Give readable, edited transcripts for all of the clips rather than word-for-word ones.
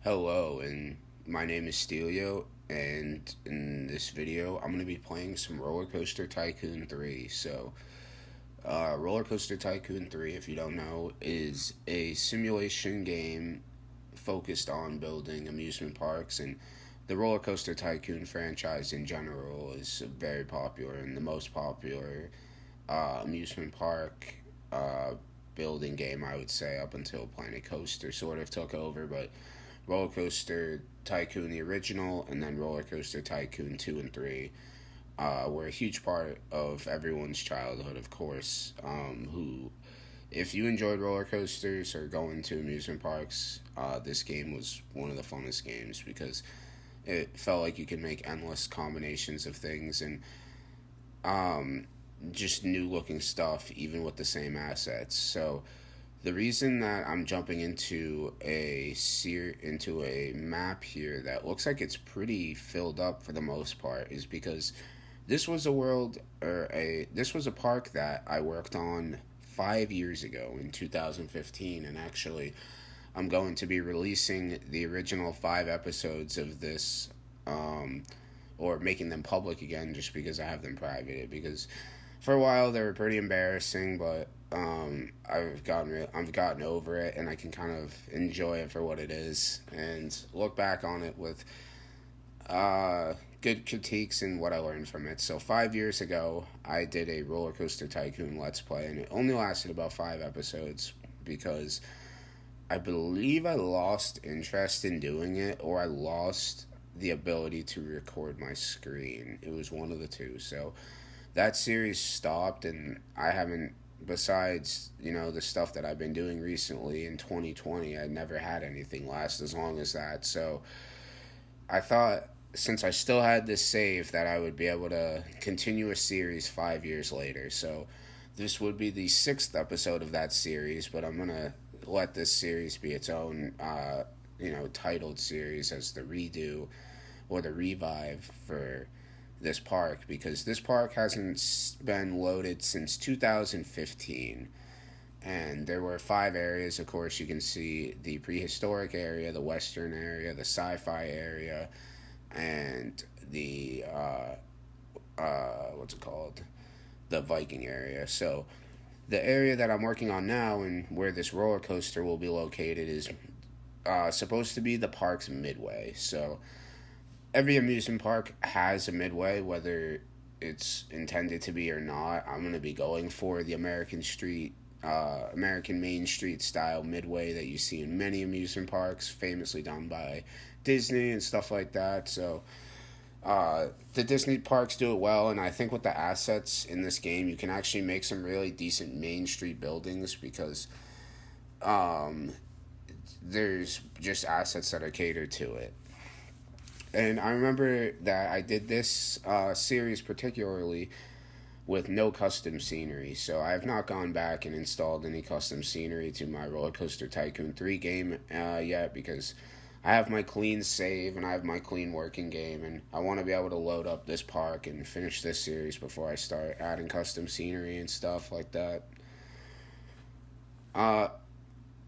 Hello, and my name is Stelio, and in this video, I'm going to be playing some Roller Coaster Tycoon 3. Roller Coaster Tycoon 3, if you don't know, is a simulation game focused on building amusement parks, and the Roller Coaster Tycoon franchise in general is very popular and the most popular amusement park uh, building game, I would say, up until Planet Coaster sort of took over, but Roller Coaster Tycoon the original, and then Roller Coaster Tycoon 2 and 3 were a huge part of everyone's childhood, of course. If you enjoyed roller coasters or going to amusement parks, this game was one of the funnest games because it felt like you could make endless combinations of things and just new looking stuff, even with the same assets. So, the reason that I'm jumping into a map here that looks like it's pretty filled up for the most part is because this was a park that I worked on 5 years ago in 2015, and actually I'm going to be releasing the original 5 episodes of this, or making them public again just because I have them privated because for a while they were pretty embarrassing, but I've gotten over it, and I can kind of enjoy it for what it is, and look back on it with good critiques and what I learned from it. So 5 years ago, I did a Roller Coaster Tycoon Let's Play, and it only lasted about 5 episodes because I believe I lost interest in doing it, or I lost the ability to record my screen. It was one of the two. So that series stopped, and I haven't, besides the stuff that I've been doing recently in 2020, I never had anything last as long as that. So I thought, since I still had this save, that I would be able to continue a series 5 years later. So this would be the 6th episode of that series, but I'm gonna let this series be its own titled series as the redo or the revive for this park, because this park hasn't been loaded since 2015, and there were 5 areas. Of course, you can see the prehistoric area, the western area, the sci-fi area, and the what's it called, the Viking area. So the area that I'm working on now and where this roller coaster will be located is supposed to be the park's midway. So every amusement park has a midway, whether it's intended to be or not. I'm going to be going for the American Main Street style midway that you see in many amusement parks, famously done by Disney and stuff like that. So the Disney parks do it well, and I think with the assets in this game, you can actually make some really decent Main Street buildings because um, there's just assets that are catered to it. And I remember that I did this series particularly with no custom scenery, so I have not gone back and installed any custom scenery to my Roller Coaster Tycoon 3 game yet, because I have my clean save and I have my clean working game, and I want to be able to load up this park and finish this series before I start adding custom scenery and stuff like that. Uh,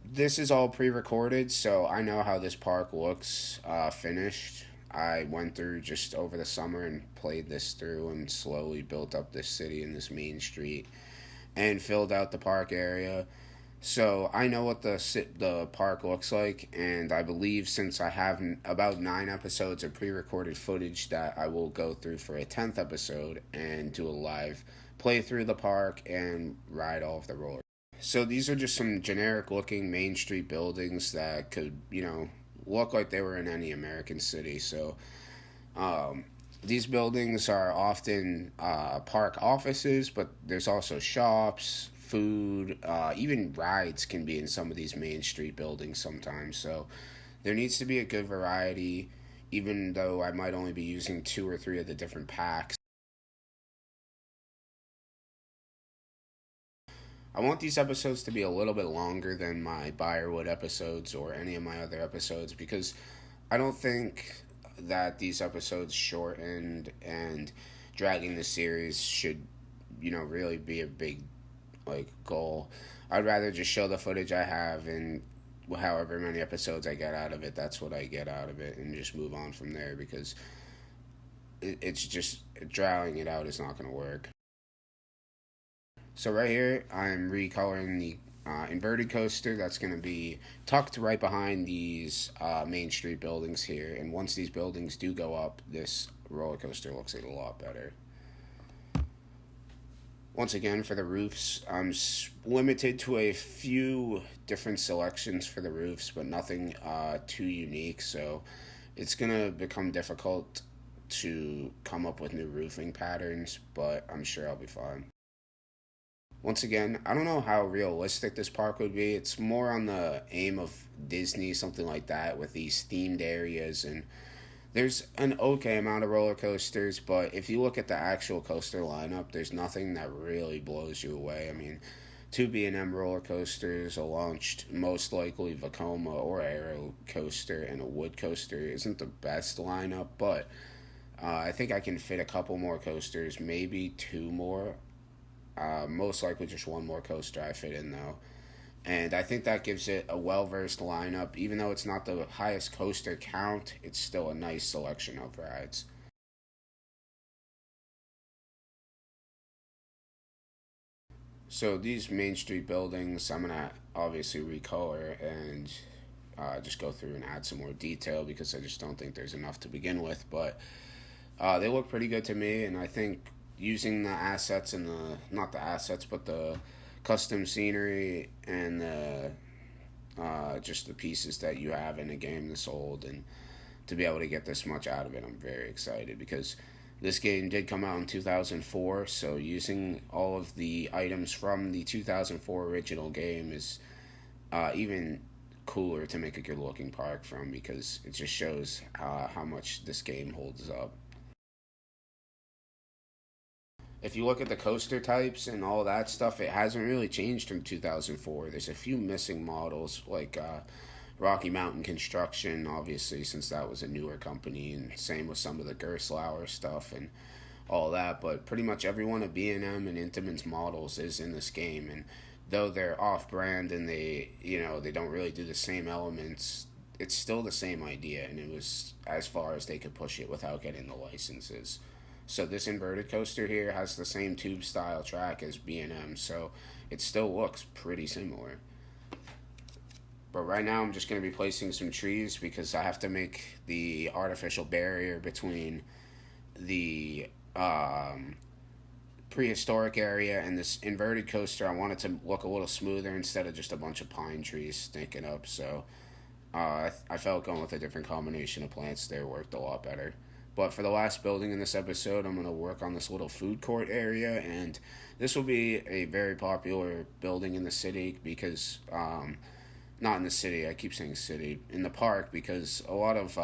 this is all pre-recorded, so I know how this park looks finished. I went through just over the summer and played this through and slowly built up this city and this main street and filled out the park area. So I know what the park looks like, and I believe, since I have about 9 episodes of pre-recorded footage, that I will go through for a 10th episode and do a live playthrough the park and ride all of the roller. So these are just some generic looking Main Street buildings that could, look like they were in any American city. So these buildings are often park offices, but there's also shops, food, even rides can be in some of these Main Street buildings sometimes. So there needs to be a good variety, even though I might only be using 2 or 3 of the different packs. I want these episodes to be a little bit longer than my Briarwood episodes or any of my other episodes, because I don't think that these episodes shortened and dragging the series should, really be a big goal. I'd rather just show the footage I have and however many episodes I get out of it, that's what I get out of it, and just move on from there, because it's just drawing it out is not going to work. So right here, I'm recoloring the inverted coaster that's going to be tucked right behind these Main Street buildings here. And once these buildings do go up, this roller coaster looks a lot better. Once again, for the roofs, I'm limited to a few different selections for the roofs, but nothing too unique. So it's going to become difficult to come up with new roofing patterns, but I'm sure I'll be fine. Once again, I don't know how realistic this park would be. It's more on the aim of Disney, something like that, with these themed areas. And there's an okay amount of roller coasters, but if you look at the actual coaster lineup, there's nothing that really blows you away. I mean, two B&M roller coasters, a launched, most likely Vekoma or Aero coaster, and a wood coaster isn't the best lineup, but I think I can fit a couple more coasters, maybe two more. Most likely just one more coaster I fit in, though. And I think that gives it a well-versed lineup. Even though it's not the highest coaster count, it's still a nice selection of rides. So these Main Street buildings, I'm going to obviously recolor and just go through and add some more detail, because I just don't think there's enough to begin with. But they look pretty good to me, and I think using the assets and not the assets, but the custom scenery and just the pieces that you have in a game this old, and to be able to get this much out of it, I'm very excited, because this game did come out in 2004, so using all of the items from the 2004 original game is even cooler to make a good looking park from, because it just shows how much this game holds up. If you look at the coaster types and all that stuff, it hasn't really changed from 2004. There's a few missing models, like Rocky Mountain Construction, obviously, since that was a newer company, and same with some of the Gerstlauer stuff and all that. But pretty much every one of B&M and Intamin's models is in this game, and though they're off-brand and they don't really do the same elements, it's still the same idea, and it was as far as they could push it without getting the licenses. So this inverted coaster here has the same tube style track as B&M, so it still looks pretty similar. But right now I'm just going to be placing some trees, because I have to make the artificial barrier between the prehistoric area and this inverted coaster. I want it to look a little smoother instead of just a bunch of pine trees sticking up, so I felt going with a different combination of plants there worked a lot better. But for the last building in this episode, I'm going to work on this little food court area, and this will be a very popular building in the city, because, not in the city, I keep saying city, in the park, because a lot of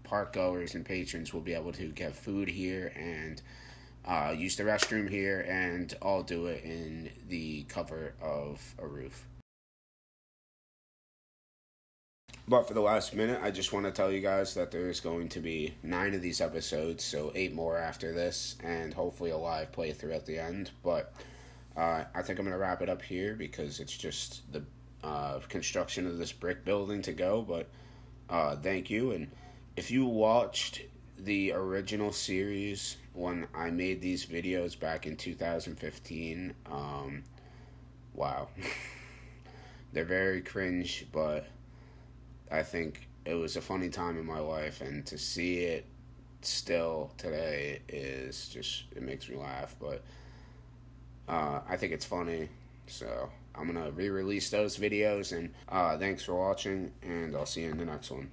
park goers and patrons will be able to get food here and use the restroom here, and all do it in the cover of a roof. But for the last minute, I just want to tell you guys that there's going to be 9 of these episodes, so 8 more after this, and hopefully a live playthrough at the end. But I think I'm going to wrap it up here, because it's just the construction of this brick building to go. But thank you, and if you watched the original series when I made these videos back in 2015, wow. They're very cringe, but I think it was a funny time in my life, and to see it still today is just, it makes me laugh. But I think it's funny, so I'm going to re-release those videos, and thanks for watching, and I'll see you in the next one.